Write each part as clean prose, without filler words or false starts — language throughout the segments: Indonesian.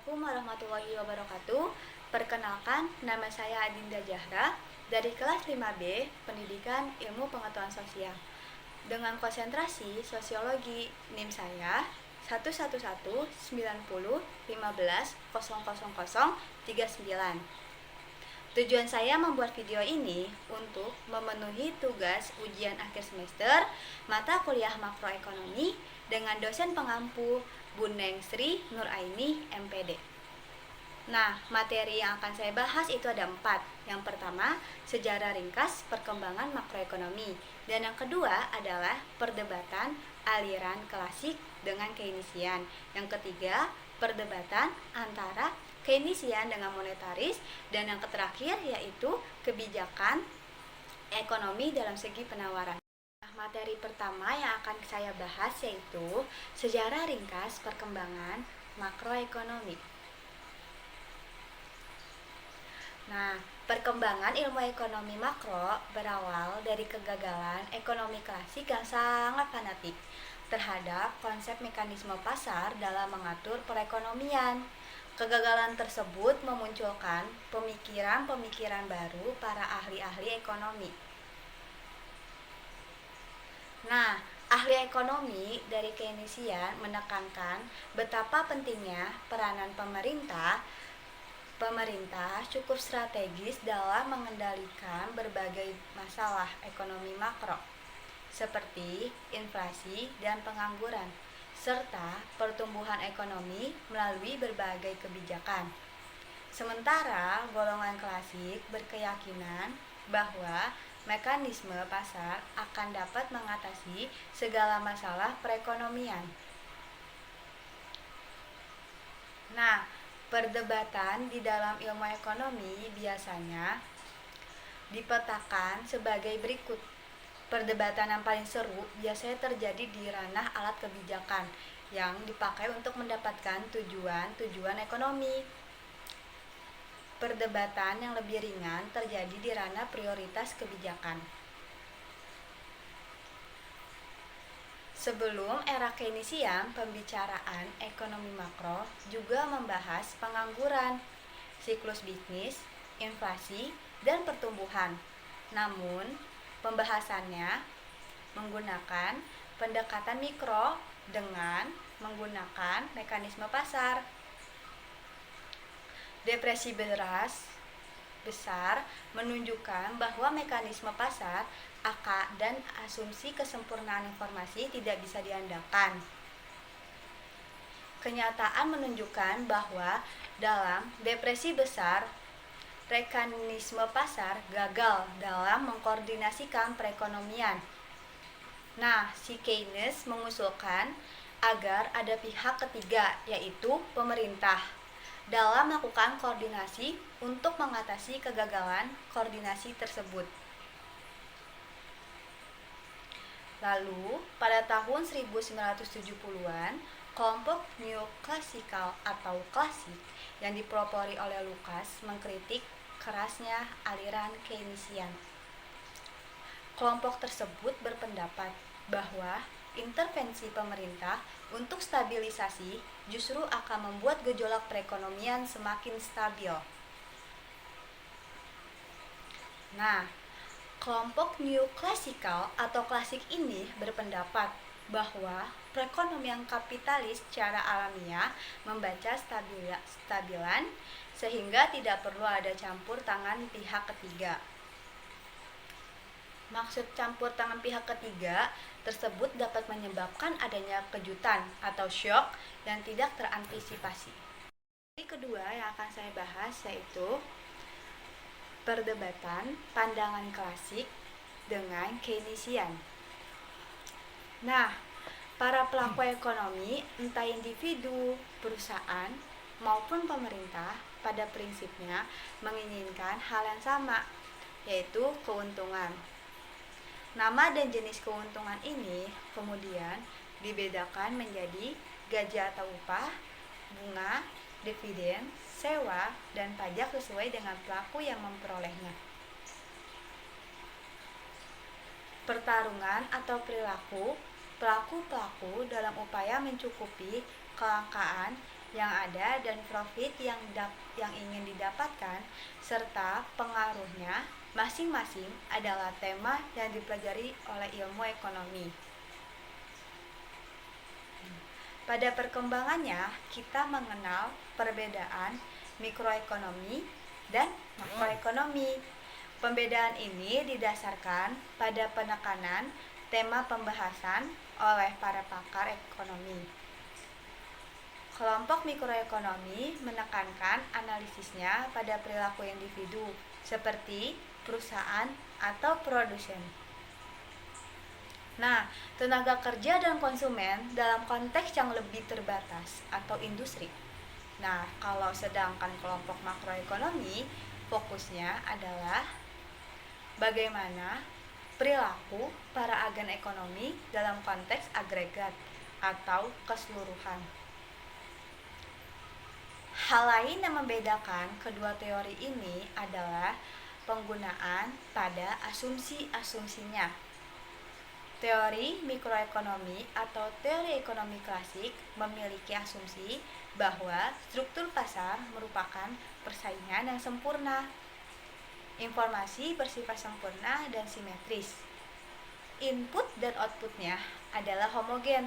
Assalamualaikum warahmatullahi wabarakatuh. Perkenalkan, nama saya Adinda Jahra dari kelas 5B Pendidikan Ilmu Pengetahuan Sosial. Dengan konsentrasi Sosiologi, NIM saya 11190150039. Tujuan saya membuat video ini untuk memenuhi tugas ujian akhir semester mata kuliah makroekonomi dengan dosen pengampu Bu Neng Sri Nuraini MPD. Nah, materi yang akan saya bahas itu ada 4. Yang pertama, sejarah ringkas perkembangan makroekonomi. Dan yang kedua adalah perdebatan aliran klasik dengan Keynesian. Yang ketiga, perdebatan antara Keynesian dengan monetaris. Dan yang terakhir yaitu kebijakan ekonomi dalam segi penawaran. Materi pertama yang akan saya bahas yaitu sejarah ringkas perkembangan makroekonomi. Nah, perkembangan ilmu ekonomi makro berawal dari kegagalan ekonomi klasik yang sangat fanatik terhadap konsep mekanisme pasar dalam mengatur perekonomian. Kegagalan tersebut memunculkan pemikiran-pemikiran baru para ahli-ahli ekonomi. Nah, ahli ekonomi dari Keynesian menekankan betapa pentingnya peranan pemerintah cukup strategis dalam mengendalikan berbagai masalah ekonomi makro, seperti inflasi dan pengangguran, serta pertumbuhan ekonomi melalui berbagai kebijakan. Sementara golongan klasik berkeyakinan bahwa mekanisme pasar akan dapat mengatasi segala masalah perekonomian. Nah, perdebatan di dalam ilmu ekonomi biasanya dipetakan sebagai berikut. Perdebatan yang paling seru biasanya terjadi di ranah alat kebijakan yang dipakai untuk mendapatkan tujuan ekonomi. Perdebatan yang lebih ringan terjadi di ranah prioritas kebijakan. Sebelum era Keynesian, pembicaraan ekonomi makro juga membahas pengangguran, siklus bisnis, inflasi, dan pertumbuhan. Namun, pembahasannya menggunakan pendekatan mikro dengan menggunakan mekanisme pasar. Depresi besar menunjukkan bahwa mekanisme pasar dan asumsi kesempurnaan informasi tidak bisa diandalkan. Kenyataan menunjukkan bahwa dalam depresi besar, mekanisme pasar gagal dalam mengkoordinasikan perekonomian. Nah, si Keynes mengusulkan agar ada pihak ketiga, yaitu pemerintah, dalam melakukan koordinasi untuk mengatasi kegagalan koordinasi tersebut. Lalu, pada tahun 1970-an, kelompok neoklasikal atau klasik yang dipelopori oleh Lukács mengkritik kerasnya aliran Keynesian. Kelompok tersebut berpendapat bahwa intervensi pemerintah untuk stabilisasi justru akan membuat gejolak perekonomian semakin stabil. Nah, kelompok neoklasikal atau klasik ini berpendapat bahwa perekonomian kapitalis secara alamiah membaca stabilan sehingga tidak perlu ada campur tangan pihak ketiga. Maksud campur tangan pihak ketiga tersebut dapat menyebabkan adanya kejutan atau shock yang tidak terantisipasi. Yang kedua yang akan saya bahas yaitu perdebatan pandangan klasik dengan Keynesian. Nah, para pelaku ekonomi, entah individu, perusahaan, maupun pemerintah, pada prinsipnya menginginkan hal yang sama, yaitu keuntungan. Nama dan jenis keuntungan ini kemudian dibedakan menjadi gaji atau upah, bunga, dividen, sewa, dan pajak sesuai dengan pelaku yang memperolehnya. Pertarungan atau perilaku pelaku-pelaku dalam upaya mencukupi kelangkaan yang ada dan profit yang ingin didapatkan serta pengaruhnya masing-masing adalah tema yang dipelajari oleh ilmu ekonomi. Pada perkembangannya, kita mengenal perbedaan mikroekonomi dan makroekonomi. Pembedaan ini didasarkan pada penekanan tema pembahasan oleh para pakar ekonomi. Kelompok mikroekonomi menekankan analisisnya pada perilaku individu, seperti perusahaan atau produsen. Nah, tenaga kerja dan konsumen dalam konteks yang lebih terbatas atau industri. Nah, kalau sedangkan kelompok makroekonomi fokusnya adalah bagaimana perilaku para agen ekonomi dalam konteks agregat atau keseluruhan. Hal lain yang membedakan kedua teori ini adalah penggunaan pada asumsi-asumsinya. Teori mikroekonomi atau teori ekonomi klasik memiliki asumsi bahwa struktur pasar merupakan persaingan yang sempurna. Informasi bersifat sempurna dan simetris. Input dan outputnya adalah homogen.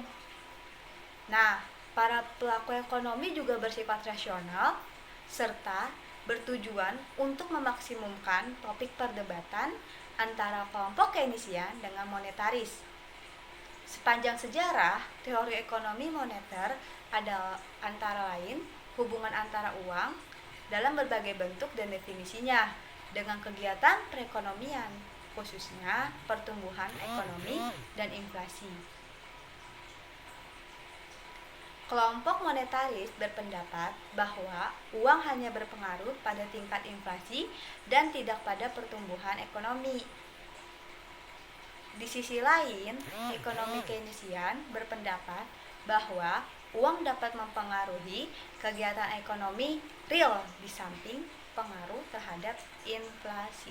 Nah, para pelaku ekonomi juga bersifat rasional serta bertujuan untuk memaksimumkan topik perdebatan antara kelompok Keynesian dengan monetaris. Sepanjang sejarah, teori ekonomi moneter adalah antara lain hubungan antara uang dalam berbagai bentuk dan definisinya dengan kegiatan perekonomian, khususnya pertumbuhan ekonomi dan inflasi. Kelompok monetaris berpendapat bahwa uang hanya berpengaruh pada tingkat inflasi dan tidak pada pertumbuhan ekonomi. Di sisi lain, ekonomi Keynesian berpendapat bahwa uang dapat mempengaruhi kegiatan ekonomi real di samping pengaruh terhadap inflasi.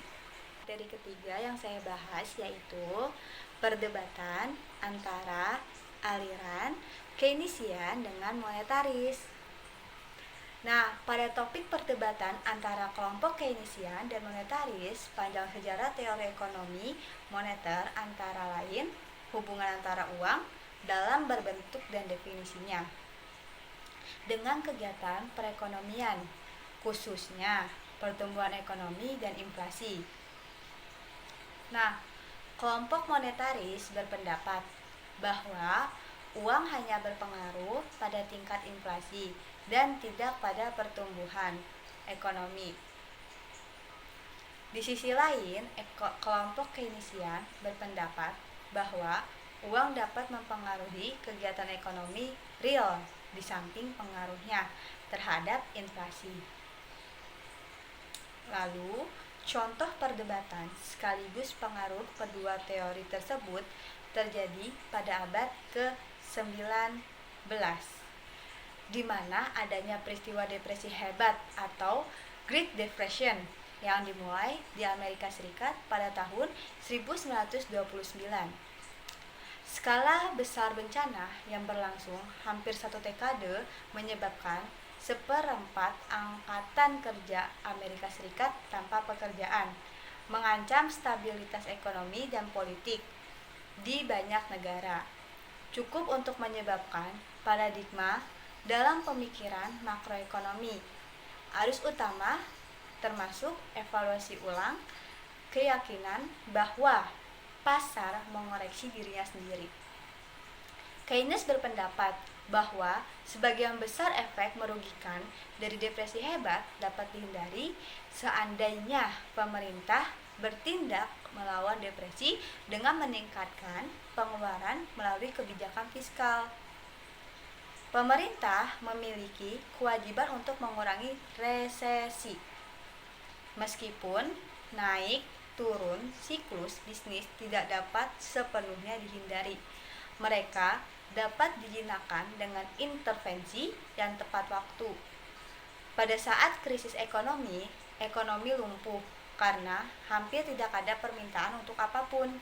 Materi ketiga yang saya bahas yaitu perdebatan antara aliran Keynesian dengan monetaris. Nah, pada topik perdebatan antara kelompok Keynesian dan monetaris, panjang sejarah teori ekonomi moneter antara lain hubungan antara uang dalam berbentuk dan definisinya dengan kegiatan perekonomian, khususnya pertumbuhan ekonomi dan inflasi. Nah, kelompok monetaris berpendapat bahwa uang hanya berpengaruh pada tingkat inflasi dan tidak pada pertumbuhan ekonomi. Di sisi lain, kelompok Keynesian berpendapat bahwa uang dapat mempengaruhi kegiatan ekonomi real di samping pengaruhnya terhadap inflasi. Lalu, contoh perdebatan sekaligus pengaruh kedua teori tersebut terjadi pada abad ke-19, di mana adanya peristiwa depresi hebat atau Great Depression yang dimulai di Amerika Serikat pada tahun 1929. Skala besar bencana yang berlangsung hampir satu dekade menyebabkan seperempat angkatan kerja Amerika Serikat tanpa pekerjaan, mengancam stabilitas ekonomi dan politik di banyak negara. Cukup untuk menyebabkan paradigma dalam pemikiran makroekonomi. Arus utama termasuk evaluasi ulang keyakinan bahwa pasar mengoreksi dirinya sendiri. Keynes berpendapat bahwa sebagian besar efek merugikan dari depresi hebat dapat dihindari seandainya pemerintah bertindak melawan depresi dengan meningkatkan pengeluaran melalui kebijakan fiskal. Pemerintah memiliki kewajiban untuk mengurangi resesi. Meskipun naik turun siklus bisnis tidak dapat sepenuhnya dihindari, mereka dapat dijinakan dengan intervensi yang tepat waktu. Pada saat krisis ekonomi lumpuh karena hampir tidak ada permintaan untuk apapun.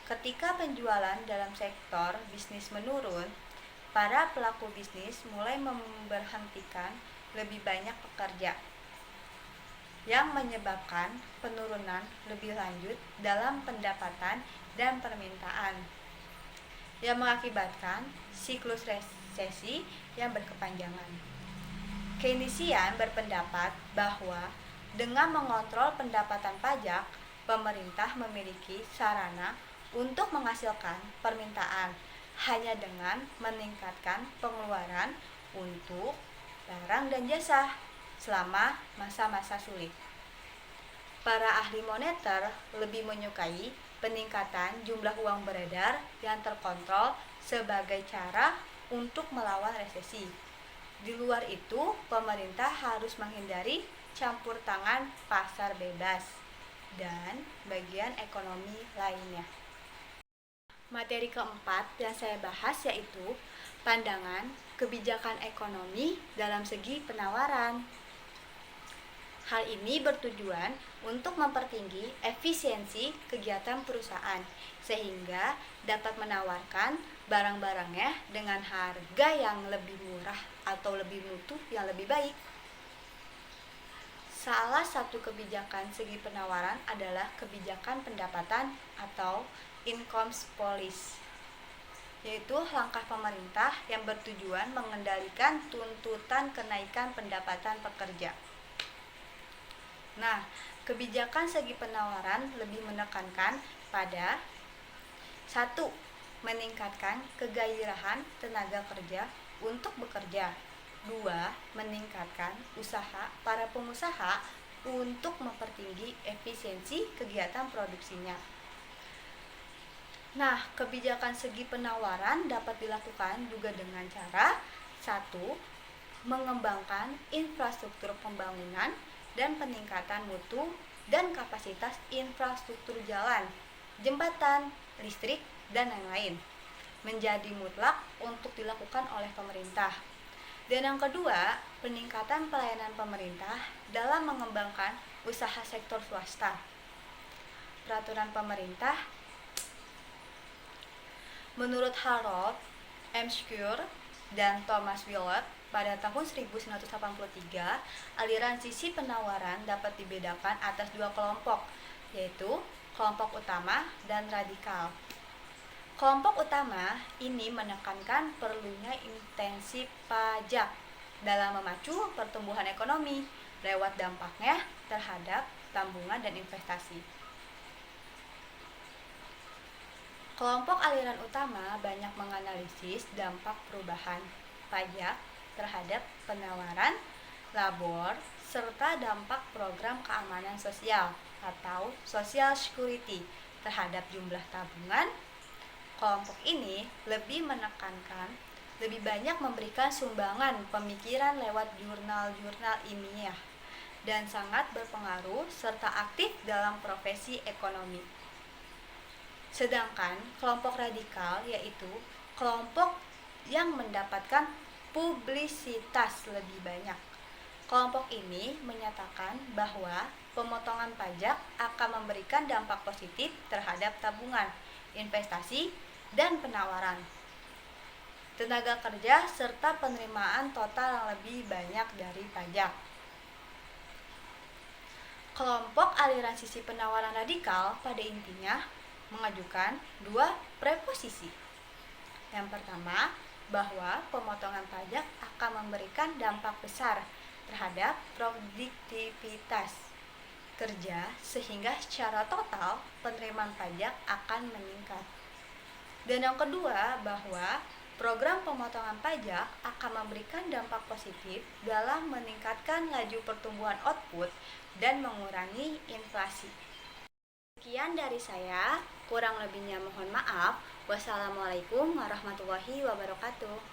Ketika penjualan dalam sektor bisnis menurun, para pelaku bisnis mulai memberhentikan lebih banyak pekerja, yang menyebabkan penurunan lebih lanjut dalam pendapatan dan permintaan, yang mengakibatkan siklus resesi yang berkepanjangan. Keynesian berpendapat bahwa dengan mengontrol pendapatan pajak, pemerintah memiliki sarana untuk menghasilkan permintaan hanya dengan meningkatkan pengeluaran untuk barang dan jasa selama masa-masa sulit. Para ahli moneter lebih menyukai peningkatan jumlah uang beredar yang terkontrol sebagai cara untuk melawan resesi. Di luar itu, pemerintah harus menghindari campur tangan pasar bebas dan bagian ekonomi lainnya. Materi keempat yang saya bahas yaitu pandangan kebijakan ekonomi dalam segi penawaran. Hal ini bertujuan untuk mempertinggi efisiensi kegiatan perusahaan sehingga dapat menawarkan barang-barangnya dengan harga yang lebih murah atau lebih mutu yang lebih baik. Salah satu kebijakan segi penawaran adalah kebijakan pendapatan atau income policy, yaitu langkah pemerintah yang bertujuan mengendalikan tuntutan kenaikan pendapatan pekerja. Nah, kebijakan segi penawaran lebih menekankan pada 1. Meningkatkan kegairahan tenaga kerja untuk bekerja. 2. Meningkatkan usaha para pengusaha untuk mempertinggi efisiensi kegiatan produksinya. Nah, kebijakan segi penawaran dapat dilakukan juga dengan cara 1. Mengembangkan infrastruktur pembangunan dan peningkatan mutu dan kapasitas infrastruktur jalan, jembatan, listrik, dan lain-lain menjadi mutlak untuk dilakukan oleh pemerintah. Dan yang kedua, peningkatan pelayanan pemerintah dalam mengembangkan usaha sektor swasta. Peraturan pemerintah menurut Harold M. Schur dan Thomas Willett pada tahun 1983, aliran sisi penawaran dapat dibedakan atas dua kelompok, yaitu kelompok utama dan radikal. Kelompok utama ini menekankan perlunya intensi pajak dalam memacu pertumbuhan ekonomi lewat dampaknya terhadap tabungan dan investasi. Kelompok aliran utama banyak menganalisis dampak perubahan pajak terhadap penawaran, labor, serta dampak program keamanan sosial atau social security terhadap jumlah tabungan. Kelompok ini lebih banyak memberikan sumbangan pemikiran lewat jurnal-jurnal ilmiah dan sangat berpengaruh serta aktif dalam profesi ekonomi. Sedangkan kelompok radikal yaitu kelompok yang mendapatkan publisitas lebih banyak. Kelompok ini menyatakan bahwa pemotongan pajak akan memberikan dampak positif terhadap tabungan, investasi, dan penawaran tenaga kerja serta penerimaan total yang lebih banyak dari pajak. Kelompok aliran sisi penawaran radikal pada intinya mengajukan dua preposisi. Yang pertama, bahwa pemotongan pajak akan memberikan dampak besar terhadap produktivitas kerja sehingga secara total penerimaan pajak akan meningkat. Dan yang kedua, bahwa program pemotongan pajak akan memberikan dampak positif dalam meningkatkan laju pertumbuhan output dan mengurangi inflasi. Sekian dari saya, kurang lebihnya mohon maaf. Wassalamualaikum warahmatullahi wabarakatuh.